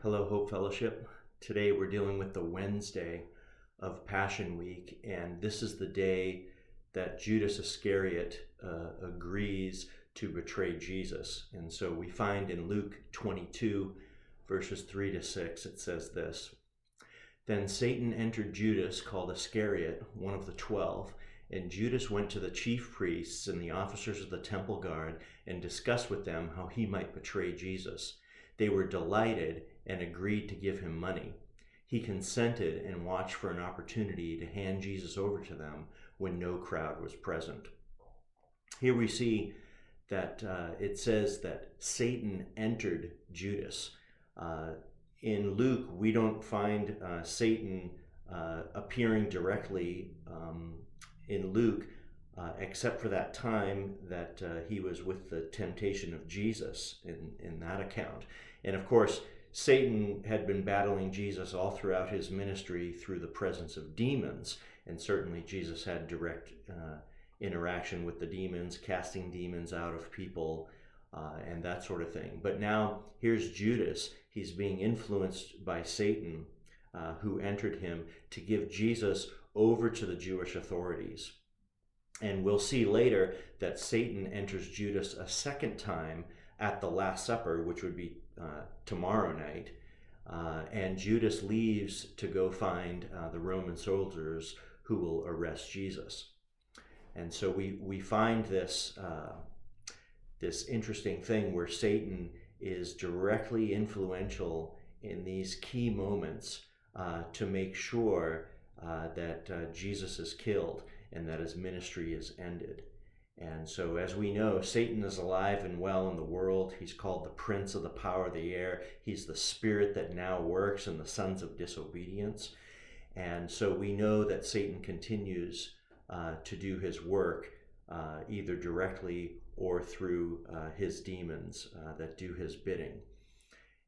Hello, Hope Fellowship. Today we're dealing with the Wednesday of Passion Week, and this is the day that Judas Iscariot agrees to betray Jesus. And so we find in Luke 22, verses 3 to 6, it says this: Then Satan entered Judas, called Iscariot, one of the 12, and Judas went to the chief priests and the officers of the temple guard and discussed with them how he might betray Jesus. They were delighted and agreed to give him money. He consented and watched for an opportunity to hand Jesus over to them when no crowd was present. Here we see that it says that Satan entered Judas. In Luke, we don't find Satan appearing directly in Luke, except for that time that he was with the temptation of Jesus in that account. And of course, Satan had been battling Jesus all throughout his ministry through the presence of demons, and certainly Jesus had direct interaction with the demons, casting demons out of people, and that sort of thing. But now here's Judas. He's being influenced by Satan, who entered him to give Jesus over to the Jewish authorities. And we'll see later that Satan enters Judas a second time at the Last Supper, which would be tomorrow night. And Judas leaves to go find the Roman soldiers who will arrest Jesus. And so we find this interesting thing where Satan is directly influential in these key moments to make sure that Jesus is killed and that his ministry is ended. And so, as we know, Satan is alive and well in the world. He's called the prince of the power of the air. He's the spirit that now works in the sons of disobedience. And so we know that Satan continues to do his work either directly or through his demons that do his bidding.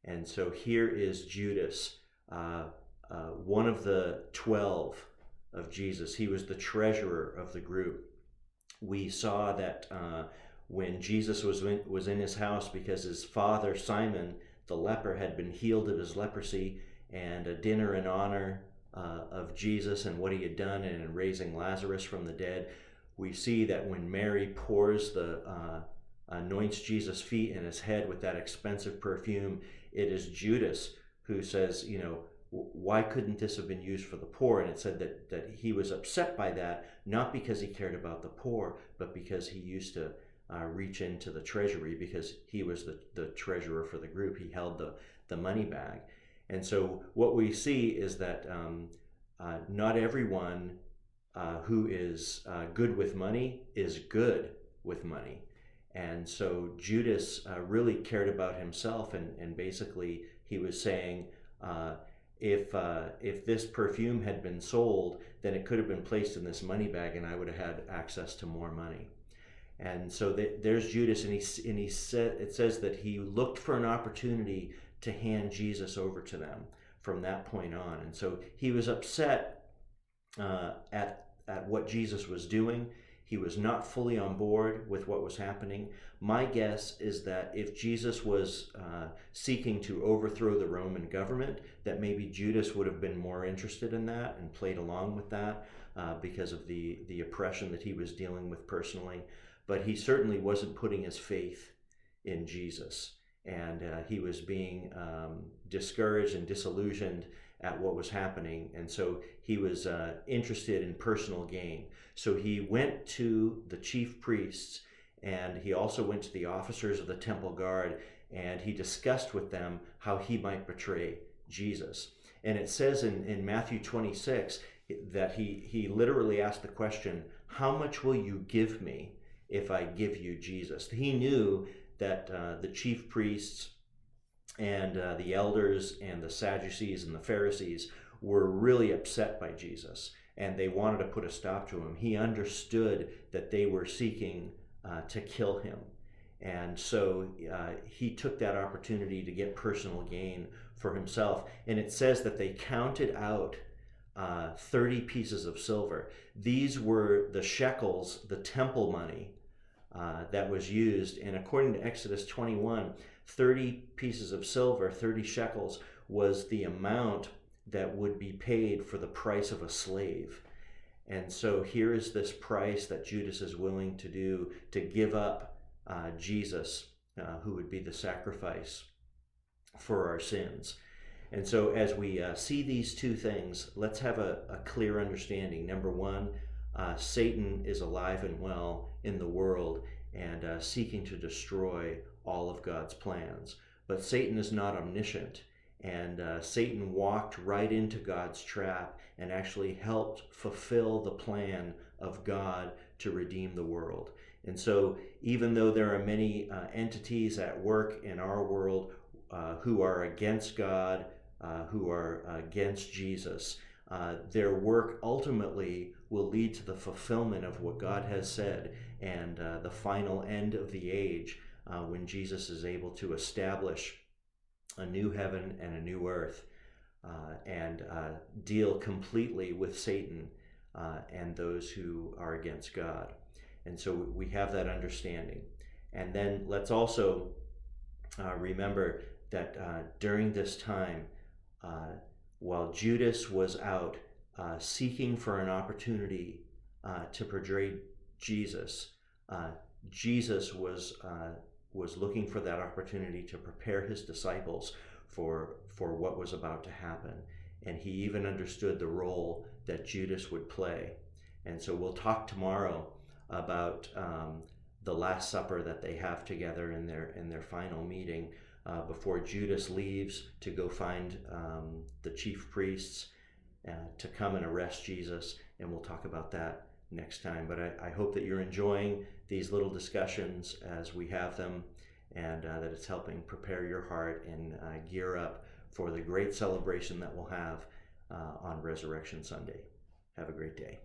And so here is Judas, one of the 12 of Jesus. He was the treasurer of the group. We saw that when Jesus was in his house, because his father Simon the leper had been healed of his leprosy, and a dinner in honor of Jesus and what he had done in raising Lazarus from the dead, we see that when Mary anoints Jesus' feet and his head with that expensive perfume, it is Judas who says, why couldn't this have been used for the poor? And it said that he was upset by that, not because he cared about the poor, but because he used to reach into the treasury, because he was the treasurer for the group. He held the money bag. And so what we see is that not everyone who is good with money is good with money. And so Judas really cared about himself, and basically he was saying, if this perfume had been sold, then it could have been placed in this money bag and I would have had access to more money. And so there's Judas, and it says that he looked for an opportunity to hand Jesus over to them from that point on. And so he was upset at what Jesus was doing. He was not fully on board with what was happening. My guess is that if Jesus was seeking to overthrow the Roman government, that maybe Judas would have been more interested in that and played along with that because of the oppression that he was dealing with personally. But he certainly wasn't putting his faith in Jesus. And he was being discouraged and disillusioned at what was happening. And so he was interested in personal gain. So he went to the chief priests, and he also went to the officers of the temple guard, and he discussed with them how he might betray Jesus. And it says in Matthew 26 that he literally asked the question, how much will you give me if I give you Jesus? He knew that the chief priests and the elders and the Sadducees and the Pharisees were really upset by Jesus, and they wanted to put a stop to him. He understood that they were seeking to kill him. And so he took that opportunity to get personal gain for himself. And it says that they counted out 30 pieces of silver. These were the shekels, the temple money that was used. And according to Exodus 21, 30 pieces of silver, 30 shekels, was the amount that would be paid for the price of a slave. And so here is this price that Judas is willing to do to give up Jesus, who would be the sacrifice for our sins. And so as we see these two things, let's have a clear understanding. Number one, Satan is alive and well in the world and seeking to destroy all of God's plans. But Satan is not omniscient, and Satan walked right into God's trap and actually helped fulfill the plan of God to redeem the world. And so even though there are many entities at work in our world who are against God, who are against Jesus, their work ultimately will lead to the fulfillment of what God has said and the final end of the age when Jesus is able to establish a new heaven and a new earth and deal completely with Satan and those who are against God. And so we have that understanding. And then let's also remember that during this time, while Judas was out seeking for an opportunity to betray Jesus, Jesus was looking for that opportunity to prepare his disciples for what was about to happen. And he even understood the role that Judas would play. And so we'll talk tomorrow about the Last Supper that they have together in their final meeting before Judas leaves to go find the chief priests to come and arrest Jesus. And we'll talk about that next time. But I hope that you're enjoying these little discussions as we have them, and that it's helping prepare your heart and gear up for the great celebration that we'll have on Resurrection Sunday. Have a great day.